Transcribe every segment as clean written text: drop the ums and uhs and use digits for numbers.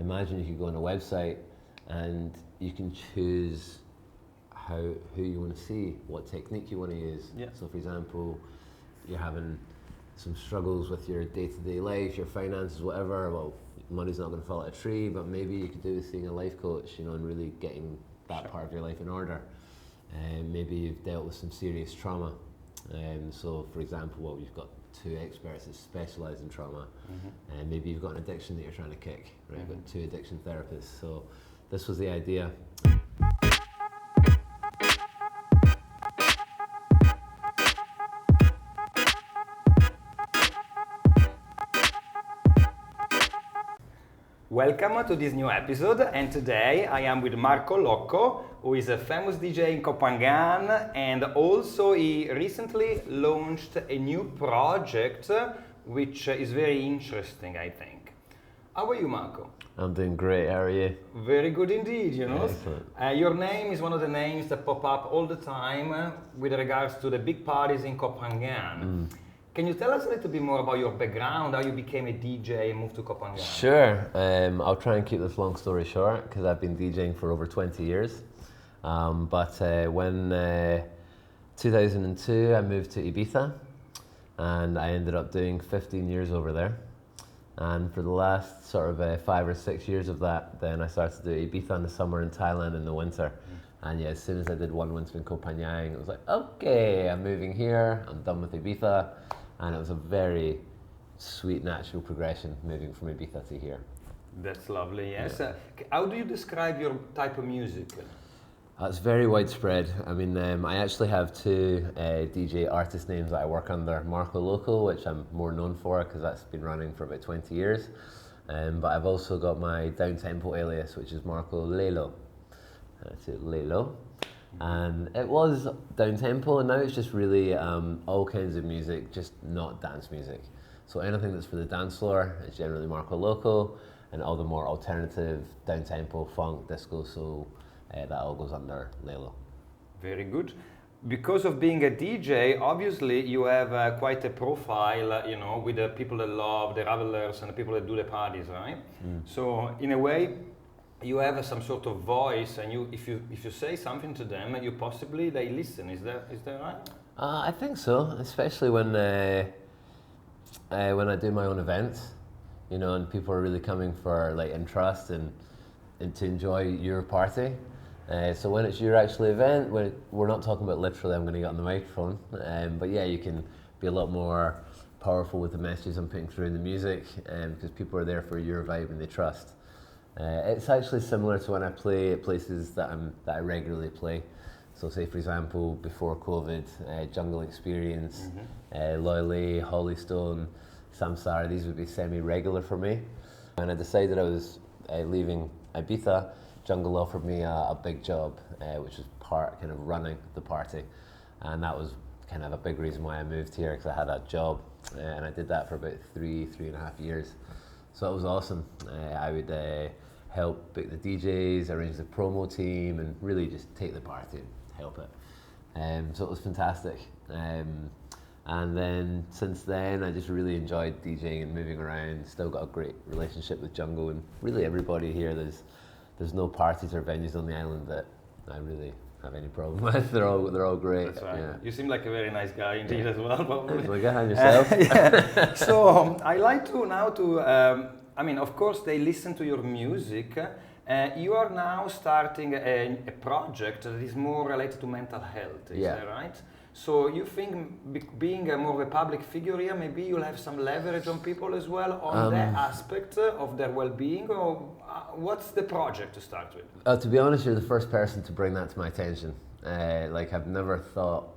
imagine you could go on a website and you can choose who you want to see, what technique you want to use. Yeah. So for example, you're having some struggles with your day-to-day life, your finances, whatever. Well, money's not going to fall out a tree, but maybe you could do with seeing a life coach, you know, and really getting that part of your life in order. And maybe you've dealt with some serious trauma. So for example, well, you've got two experts that specialize in trauma, and maybe you've got an addiction that you're trying to kick, right? You've got two addiction therapists. So this was the idea. Welcome to this new episode, and today I am with Marco Loco, who is a famous DJ in Koh Phangan, and also he recently launched a new project which is very interesting, I think. How are you, Marco? I'm doing great, how are you? Very good indeed, you know. Excellent. Your name is one of the names that pop up all the time with regards to the big parties in Koh Phangan. Can you tell us a little bit more about your background, how you became a DJ and moved to Koh Phangan? Sure. I'll try and keep this long story short because I've been DJing for over 20 years. But when 2002, I moved to Ibiza and I ended up doing 15 years over there. And for the last sort of 5 or 6 years of that, then I started to do Ibiza in the summer and Thailand in the winter. And yeah, as soon as I did one winter in Koh Phangan, it was like, okay, I'm moving here, I'm done with Ibiza. And it was a very sweet, natural progression moving from Ibiza to here. That's lovely, yes. Yeah. How do you describe your type of music? It's very widespread. I mean, I actually have two DJ artist names that I work under. Marco Loco, which I'm more known for because that's been running for about 20 years. But I've also got my down-tempo alias, which is Marco Lelo. That's it, Lelo. And it was down-tempo, and now it's just really all kinds of music, just not dance music. So anything that's for the dance floor is generally Marco Loco, and all the more alternative, down-tempo, funk, disco, soul, that all goes under Lelo. Very good. Because of being a DJ, obviously you have quite a profile, you know, with the people that love the revelers and the people that do the parties, right? So in a way, you have some sort of voice, and if you say something to them, they listen. Is that right? I think so, especially when I do my own events, you know, and people are really coming for like interest and to enjoy your party. So when it's your actual event, we're not talking about literally I'm going to get on the microphone, but yeah, you can be a lot more powerful with the messages I'm putting through in the music, because people are there for your vibe and they trust. It's actually similar to when I play at places that I regularly play. So say for example, before COVID, Jungle Experience, Loyally, Hollystone, Samsara, these would be semi-regular for me. When I decided I was leaving Ibiza, Jungle offered me a big job, which was kind of running the party. And that was kind of a big reason why I moved here, because I had a job, and I did that for about 3.5 years. So it was awesome. I would help book the DJs, arrange the promo team, and really just take the party and help it. So it was fantastic. And then since then, I just really enjoyed DJing and moving around. Still got a great relationship with Jungle and really everybody here. There's no parties or venues on the island that I really have any problem with. They're all great. That's right. Yeah. You seem like a very nice guy indeed as well. Probably. Well, get on yourself. Yeah. So I like to now I mean, of course, they listen to your music. You are now starting a project that is more related to mental health. Is that right? So you think being more of a public figure here, maybe you'll have some leverage on people as well on that aspect of their well-being, or what's the project to start with? To be honest, you're the first person to bring that to my attention. Like I've never thought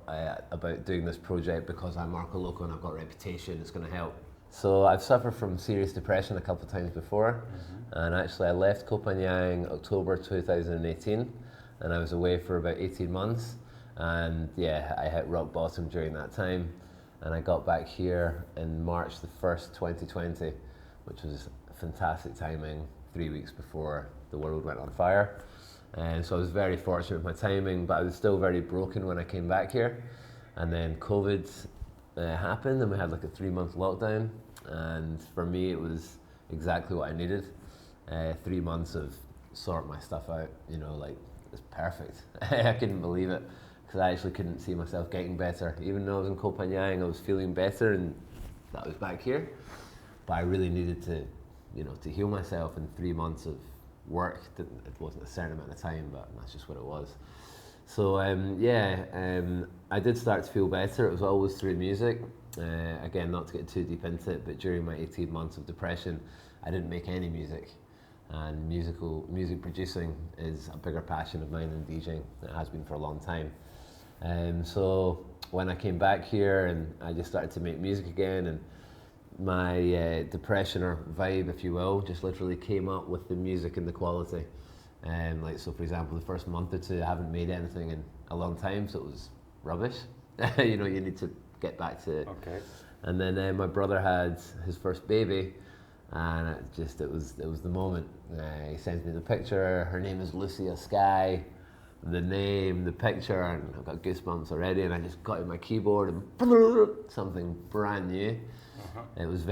about doing this project because I'm Marco Loco and I've got a reputation, it's going to help. So I've suffered from serious depression a couple of times before, and actually I left Koh Phangan October 2018, and I was away for about 18 months. And yeah, I hit rock bottom during that time, and I got back here in March the 1st, 2020, which was fantastic timing, 3 weeks before the world went on fire. And so I was very fortunate with my timing, but I was still very broken when I came back here. And then COVID happened, and we had like a 3-month lockdown, and for me it was exactly what I needed. 3 months of sorting my stuff out, you know, like, it's perfect. I couldn't believe it, because I actually couldn't see myself getting better. Even though I was in Koh Phangan, I was feeling better, and that was back here. But I really needed to, you know, to heal myself in 3 months of work. It wasn't a certain amount of time, but that's just what it was. So I did start to feel better. It was always through music. Again, not to get too deep into it, but during my 18 months of depression, I didn't make any music. And music producing is a bigger passion of mine than DJing. It has been for a long time. So when I came back here and I just started to make music again, and my depression or vibe, if you will, just literally came up with the music and the quality. Like, so for example, the first month or two, I haven't made anything in a long time, so it was rubbish. You know, you need to get back to it. Okay. And then my brother had his first baby, and it was the moment. He sends me the picture. Her name is Lucia Sky. The name, the picture, and I've got goosebumps already. And I just got in my keyboard and something brand new. Uh-huh. It was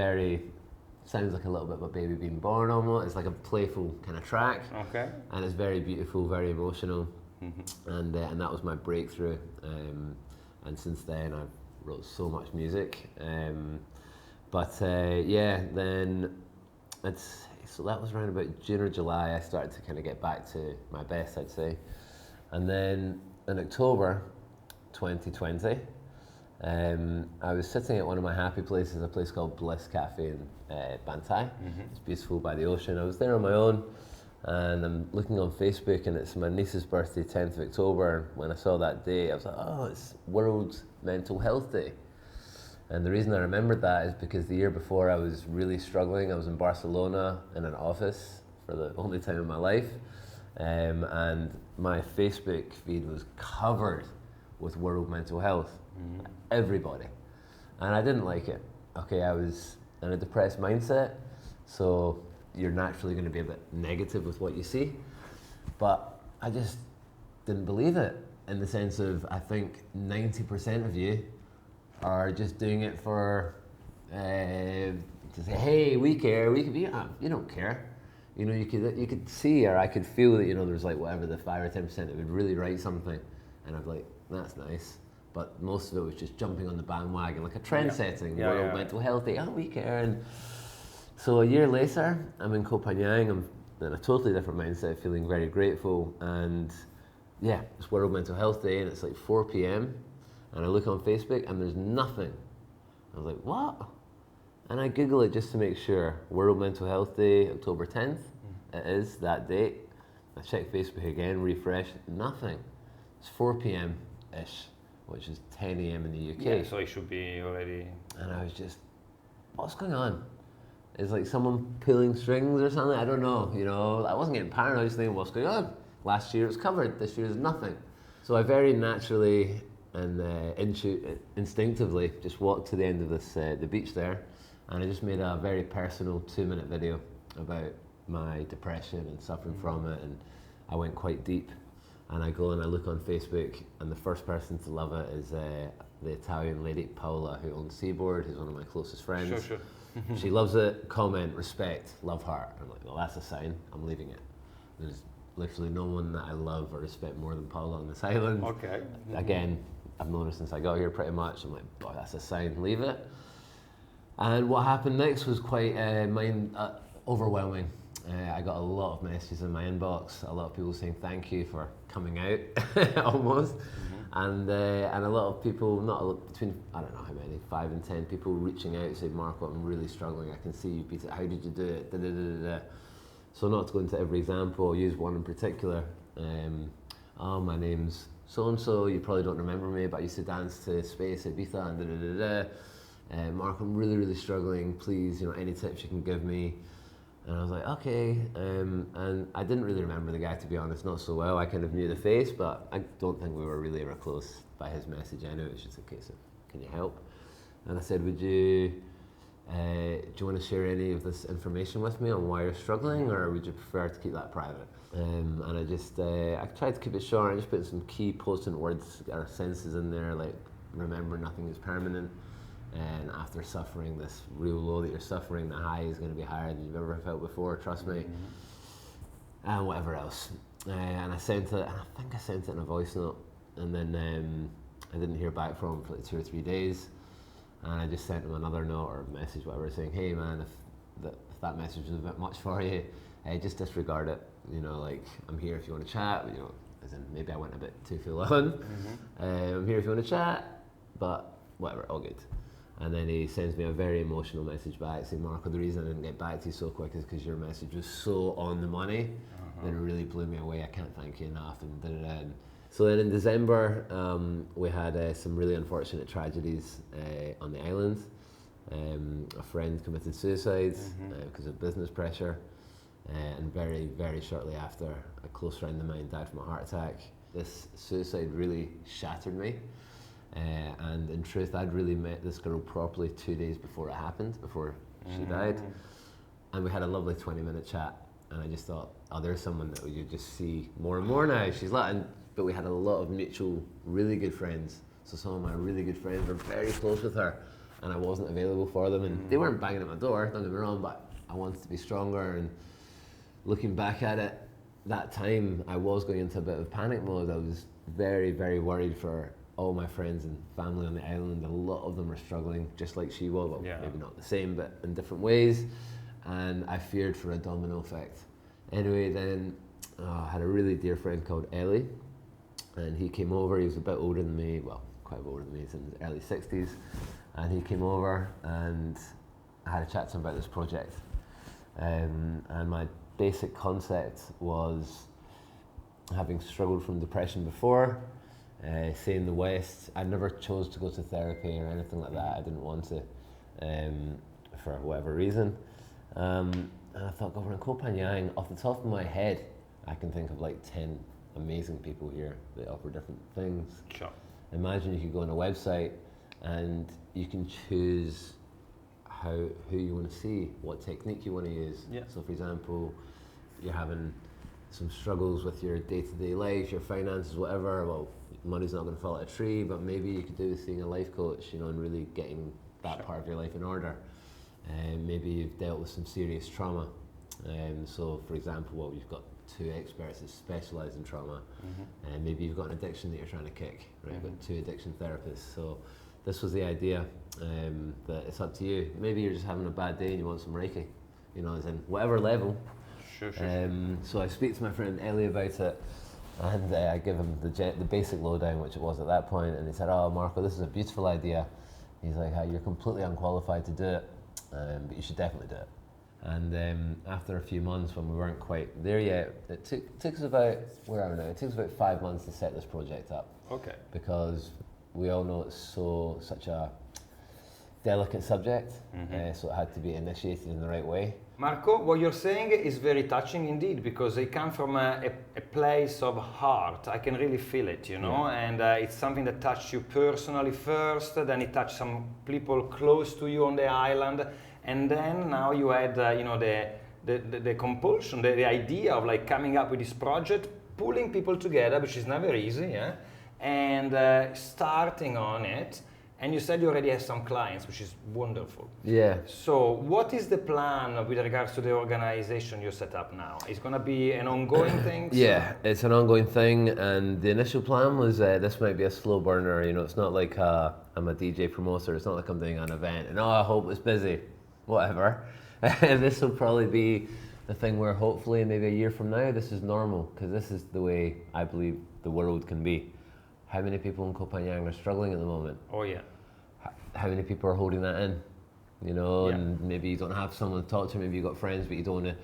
sounds like a little bit of a baby being born almost. It's like a playful kind of track. Okay. And it's very beautiful, very emotional. Mm-hmm. And that was my breakthrough. And since then I've wrote so much music. Then so that was around about June or July. I started to kind of get back to my best, I'd say. And then in October 2020, I was sitting at one of my happy places, a place called Bliss Cafe in Bantai. Mm-hmm. It's beautiful by the ocean. I was there on my own, and I'm looking on Facebook, and it's my niece's birthday, 10th of October. When I saw that date, I was like, oh, it's World Mental Health Day. And the reason I remembered that is because the year before I was really struggling. I was in Barcelona in an office for the only time in my life. And my Facebook feed was covered with World Mental Health. Mm-hmm. Everybody. And I didn't like it. Okay, I was in a depressed mindset, so you're naturally going to be a bit negative with what you see. But I just didn't believe it, in the sense of, I think 90% of you are just doing it for, to say, hey, we care, you don't care. You know, you could see, or I could feel that, you know, there's like whatever the 5 or 10% that would really write something, and I'd be like, that's nice. But most of it was just jumping on the bandwagon, like a trend setting, World Mental Health Day, oh, we care. And so a year later, I'm in Koh Phangan, I'm in a totally different mindset, feeling very grateful, and yeah, it's World Mental Health Day, and it's like 4 p.m, and I look on Facebook, and there's nothing. I was like, what? And I Google it just to make sure. World Mental Health Day, October 10th. It is that date. I check Facebook again, refresh, nothing. It's 4 p.m-ish, which is 10 a.m. in the UK. Yeah, so it should be already... And I was just, what's going on? Is like someone pulling strings or something? I don't know, you know. I wasn't getting paranoid, I was thinking, what's going on? Last year it was covered, this year is nothing. So I very naturally and instinctively just walked to the end of the beach there, and I just made a very personal 2-minute video about my depression and suffering from it, and I went quite deep. And I go and I look on Facebook, and the first person to love it is the Italian lady Paola, who owns Seaboard, who's one of my closest friends. Sure. She loves it, comment, respect, love heart. I'm like, well, that's a sign, I'm leaving it. There's literally no one that I love or respect more than Paola on this island. Okay. Again, I've known her since I got here pretty much. I'm like, boy, that's a sign, leave it. And what happened next was quite overwhelming. I got a lot of messages in my inbox, a lot of people saying thank you for coming out, almost. Mm-hmm. And a lot of people, between, I don't know how many, 5 and 10 people reaching out saying, Marco, I'm really struggling, I can see you beat it, how did you do it, da, da, da, da, da. So not to go into every example, I'll use one in particular. Oh, my name's so-and-so, you probably don't remember me, but I used to dance to Space, Ibiza, and da, da, da, da. Marco, I'm really, really struggling, please, you know, any tips you can give me. And I was like, okay, and I didn't really remember the guy, to be honest, not so well. I kind of knew the face, but I don't think we were really ever close by his message. I knew it was just a case of, can you help? And I said, do you want to share any of this information with me on why you're struggling, or would you prefer to keep that private? And I tried to keep it short. I just put some key potent words or sentences in there, like, remember nothing is permanent. And after suffering this real low that you're suffering, the high is going to be higher than you've ever felt before, trust me. Mm-hmm. and whatever else. And I sent it, and I think I sent it in a voice note, and then I didn't hear back from him for like 2 or 3 days, and I just sent him another note or message, whatever, saying, hey man, if that message was a bit much for you, just disregard it, you know, like, I'm here if you want to chat, you know, as in maybe I went a bit too full on. I'm here if you want to chat, but whatever, all good. And then he sends me a very emotional message back saying, Marco, the reason I didn't get back to you so quick is because your message was so on the money that it really blew me away. I can't thank you enough. And da-da-da. And so then in December, we had some really unfortunate tragedies on the island. A friend committed suicide because of business pressure. And very, very shortly after, a close friend of mine died from a heart attack. This suicide really shattered me. And in truth, I'd really met this girl properly 2 days before it happened, before she died. And we had a lovely 20-minute chat. And I just thought, oh, there's someone that you just see more and more now. She's Latin, but we had a lot of mutual, really good friends. So some of my really good friends were very close with her, and I wasn't available for them. And they weren't banging at my door, don't get me wrong, but I wanted to be stronger. And looking back at it, that time I was going into a bit of panic mode. I was very, very worried for all my friends and family on the island. A lot of them were struggling, just like she was. Well, maybe not the same, but in different ways. And I feared for a domino effect. Anyway, then I had a really dear friend called Ellie, and he came over. He was a bit older than me, well, quite older than me, he's in his early 60s. And he came over, and I had a chat to him about this project. And my basic concept was, having struggled from depression before, saying the West, I never chose to go to therapy or anything like that. I didn't want to, for whatever reason. And I thought, God, we're in Koh Phangan. Off the top of my head, I can think of like 10 amazing people here that offer different things. Sure. Imagine you could go on a website and you can choose who you want to see, what technique you want to use. Yeah. So for example, you're having some struggles with your day-to-day life, your finances, whatever. Well, money's not going to fall out a tree, but maybe you could do with seeing a life coach, you know, and really getting that part of your life in order. Maybe you've dealt with some serious trauma. So for example, well, you've got 2 experts that specialise in trauma, and maybe you've got an addiction that you're trying to kick, right? You've got 2 addiction therapists. So this was the idea, that it's up to you. Maybe you're just having a bad day and you want some Reiki, you know, as in whatever level. Sure. So I speak to my friend Ellie about it, and I give him the basic lowdown, which it was at that point, and he said, oh, Marco, this is a beautiful idea. He's like, you're completely unqualified to do it, but you should definitely do it. And after a few months, when we weren't quite there yet, it took us about, where are we now? It took us about 5 months to set this project up. Okay. Because we all know it's such a delicate subject, so it had to be initiated in the right way. Marco, what you're saying is very touching indeed, because they come from a place of heart. I can really feel it, you know, and it's something that touched you personally first, then it touched some people close to you on the island, and then now you had, you know, the compulsion, the idea of like coming up with this project, pulling people together, which is never easy, yeah? And starting on it. And you said you already have some clients, which is wonderful. Yeah. So what is the plan with regards to the organization you set up now? It's going to be an ongoing thing? Yeah, it's an ongoing thing, and the initial plan was this might be a slow burner. You know, it's not like I'm a DJ promoter. It's not like I'm doing an event and I hope it's busy, whatever. This will probably be the thing where hopefully maybe a year from now this is normal, because this is the way I believe the world can be. How many people in Koh Phangan are struggling at the moment? Oh yeah. How many people are holding that in? You know, and maybe you don't have someone to talk to, maybe you've got friends, but you don't want to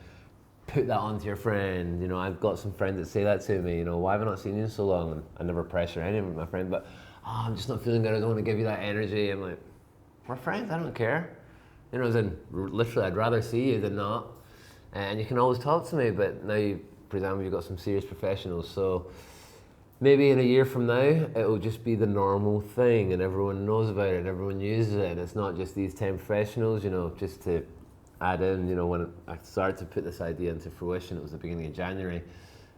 put that onto your friend. You know, I've got some friends that say that to me, you know, why have I not seen you in so long? And I never pressure any of my friends, but I'm just not feeling good, I don't want to give you that energy. I'm like, we're friends, I don't care. You know, as in, literally, I'd rather see you than not. And you can always talk to me, but now, for example, you've got some serious professionals, so maybe in a year from now, it'll just be the normal thing and everyone knows about it and everyone uses it, and it's not just these 10 professionals, you know, just to add in, you know, when I started to put this idea into fruition, it was the beginning of January,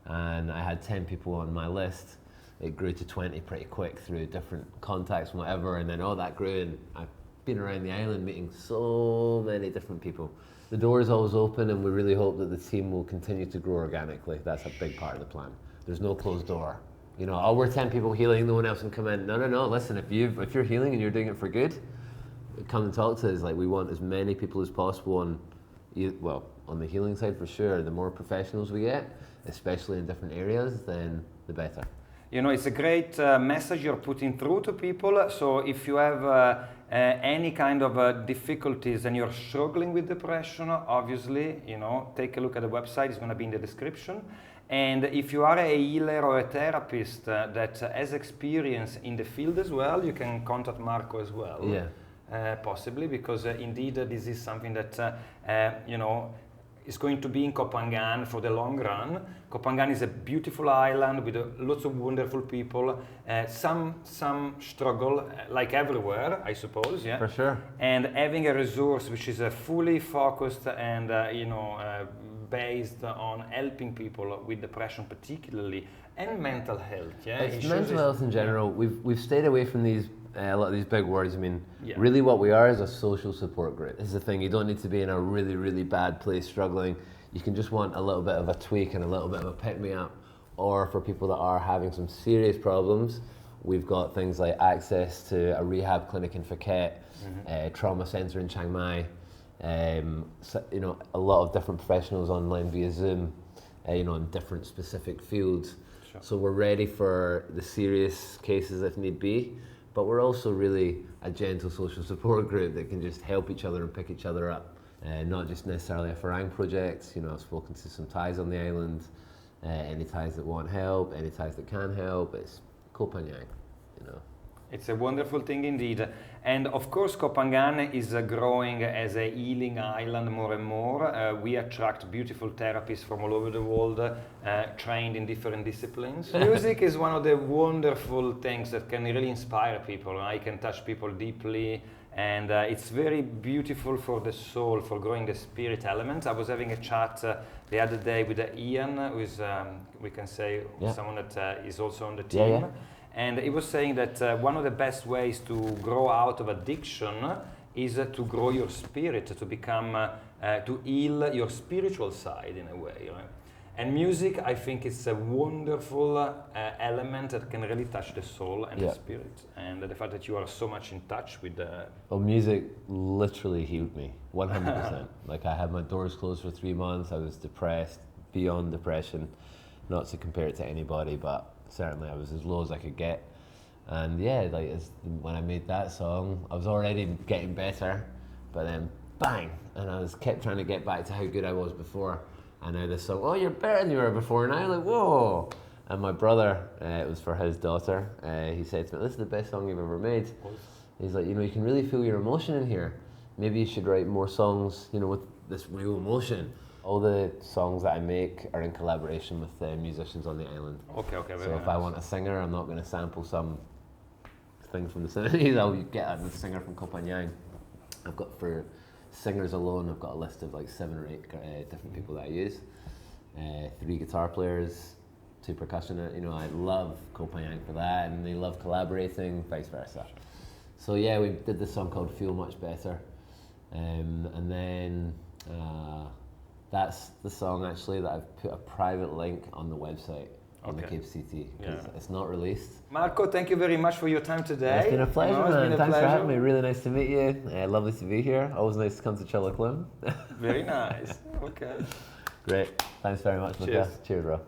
and I had 10 people on my list. It grew to 20 pretty quick through different contacts and whatever, and then all that grew, and I've been around the island meeting so many different people. the door is always open, and we really hope that the team will continue to grow organically. That's a big part of the plan. There's no closed door. You know, oh, we're 10 people healing, no one else can come in. No. Listen, if you're healing and you're doing it for good, come and talk to us. Like, we want as many people as possible on the healing side for sure. The more professionals we get, especially in different areas, then the better. You know, it's a great message you're putting through to people. So if you have any kind of difficulties and you're struggling with depression, obviously, you know, take a look at the website. It's going to be in the description. And if you are a healer or a therapist that has experience in the field as well, you can contact Marco as well. Yeah. Possibly, because indeed this is something that, you know, is going to be in Koh Phangan for the long run. Koh Phangan is a beautiful island with lots of wonderful people. Some struggle, like everywhere, I suppose. Yeah. For sure. And having a resource which is fully focused and you know, based on helping people with depression, particularly, and mental health. Yeah. It's mental health in general. We've stayed away from these. A lot of these big words. I mean, Yeah. really what we are is a social support group. This is the thing, you don't need to be in a really, really bad place struggling. You can just want a little bit of a tweak and a little bit of a pick-me-up. Or for people that are having some serious problems, we've got things like access to a rehab clinic in Phuket, trauma centre in Chiang Mai, you know, a lot of different professionals online via Zoom, you know, in different specific fields. Sure. So we're ready for the serious cases if need be. But we're also really a gentle social support group that can just help each other and pick each other up. Not just necessarily a Farang project. You know, I've spoken to some Thais on the island. Any Thais that want help, any Thais that can help. It's Koh Phangan, you know. It's a wonderful thing indeed. And of course, Koh Phangan is growing as a healing island more and more. We attract beautiful therapists from all over the world, trained in different disciplines. Music is one of the wonderful things that can really inspire people. I can touch people deeply, and it's very beautiful for the soul, for growing the spirit element. I was having a chat the other day with Ian, who is, we can say, someone that is also on the team. Yeah. And he was saying that one of the best ways to grow out of addiction is to grow your spirit, to become, to heal your spiritual side in a way. Right? And music, I think, is a wonderful element that can really touch the soul and the spirit. And the fact that you are so much in touch with the... Well, music literally healed me, 100%. Like, I had my doors closed for 3 months. I was depressed, beyond depression. Not to compare it to anybody, but certainly I was as low as I could get. And yeah, like when I made that song, I was already getting better, but then bang, and I kept trying to get back to how good I was before. And now this song, oh, you're better than you were before. And I was like, whoa. And my brother, it was for his daughter, he said to me, this is the best song you've ever made. He's like, you know, you can really feel your emotion in here. Maybe you should write more songs, you know, with this real emotion. All the songs that I make are in collaboration with the musicians on the island. Okay, very So if I want a singer, I'm not going to sample some thing from the 70s. I'll get a singer from Koh Phangan. I've got, for singers alone, I've got a list of like 7 or 8 different people that I use. 3 guitar players, 2 percussionists. You know, I love Koh Phangan for that, and they love collaborating, vice versa. So yeah, we did this song called Feel Much Better. And then that's the song actually that I've put a private link on the website on the KPCT, because it's not released. Marco, thank you very much for your time today. It's been a pleasure, man. Thanks for having me. Really nice to meet you. Lovely to be here. Always nice to come to Chillaclum. Very nice. Okay. Great. Thanks very much, Luca. Cheers, bro.